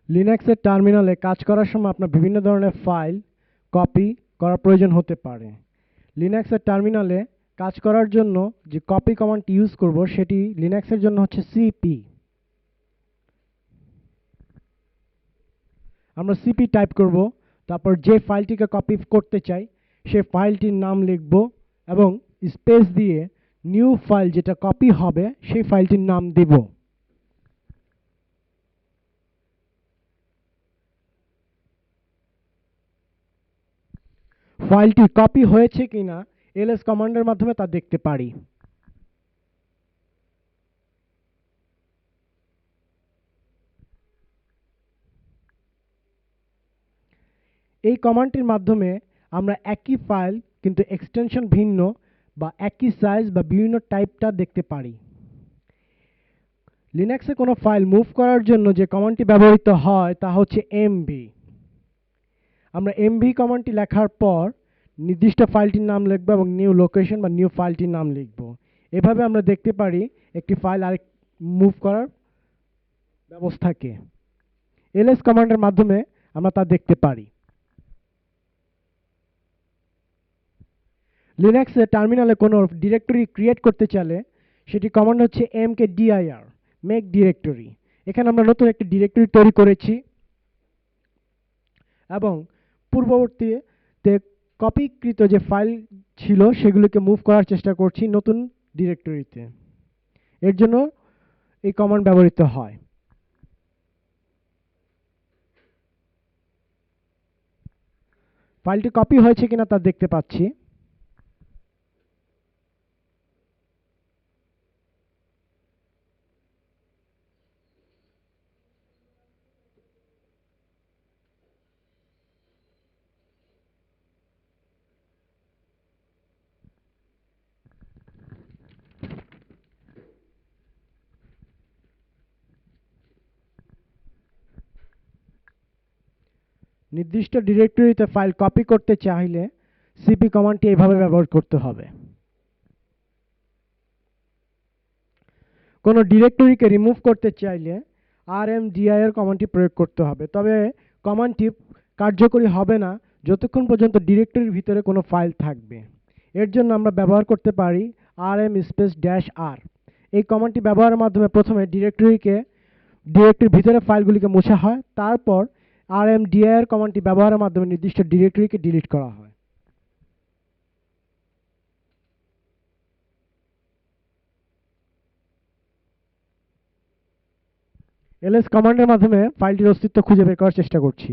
লিনাক্সের টার্মিনালে কাজ করার সময় আপনার বিভিন্ন ধরনের ফাইল কপি করার প্রয়োজন হতে পারে। লিনাক্সের টার্মিনালে কাজ করার জন্য যে কপি কমান্ডটি ইউজ করব সেটি লিনাক্সের জন্য হচ্ছে সিপি। আমরা সিপি টাইপ করব, তারপর যে ফাইলটিকে কপি করতে চাই সেই ফাইলটির নাম লিখব এবং স্পেস দিয়ে নিউ ফাইল যেটা কপি হবে সেই ফাইলটির নাম দিব। ফাইলটি কপি হয়েছে কিনা এলএস কমান্ডের মাধ্যমে তা দেখতে পারি। এই কমান্ডটির মাধ্যমে আমরা একই ফাইল কিন্তু এক্সটেনশন ভিন্ন বা একই সাইজ বা বিভিন্ন টাইপটা দেখতে পারি। লিনাক্সে কোনো ফাইল মুভ করার জন্য যে কমান্ডটি ব্যবহৃত হয় তা হচ্ছে এমভি। আমরা এমভি কমান্ডটি লেখার পর নির্দিষ্ট ফাইলটির নাম লিখব এবং নিউ লোকেশন বা নিউ ফাইলটির নাম লিখব। এভাবে আমরা দেখতে পারি একটি ফাইল আরেক মুভ করার ব্যবস্থাকে। এলএস কমান্ডের মাধ্যমে আমরা তা দেখতে পারি। লিনাক্সে টার্মিনালে কোনো ডিরেক্টরি ক্রিয়েট করতে চাইলে সেটি কমান্ড হচ্ছে mkdir মেক ডিরেক্টরি। এখানে আমরা নতুন একটি ডিরেক্টরি তৈরি করেছি এবং পূর্ববর্তীতে কপিকৃত যে ফাইল ছিল সেগুলোকে মুভ করার চেষ্টা করছি নতুন ডিরেক্টরিতে। এর জন্য এই কমান্ড ব্যবহৃত হয়। ফাইলটি কপি হয়েছে কিনা তা দেখতে পাচ্ছি। নির্দিষ্ট ডিরেক্টরিতে ফাইল কপি করতে চাইলে সিপি কমান্ডটি এইভাবে ব্যবহার করতে হবে। কোনো ডিরেক্টরিকে রিমুভ করতে চাইলে rmdir কমান্ডটি প্রয়োগ করতে হবে, তবে কমান্ডটি কার্যকরী হবে না যতক্ষণ পর্যন্ত ডিরেক্টরির ভিতরে কোনো ফাইল থাকবে। এর জন্য আমরা ব্যবহার করতে পারি rm -r। এই কমান্ডটি ব্যবহারের মাধ্যমে প্রথমে ডিরেক্টরির ভিতরে ফাইলগুলিকে মোছা হয়, তারপর rmdir কমান্ডটি ব্যবহারের মাধ্যমে নির্দিষ্ট ডিরেক্টরিকে ডিলিট করা হয়। ls কমান্ডের মাধ্যমে ফাইলটির অস্তিত্ব খুঁজে বের করার চেষ্টা করছি।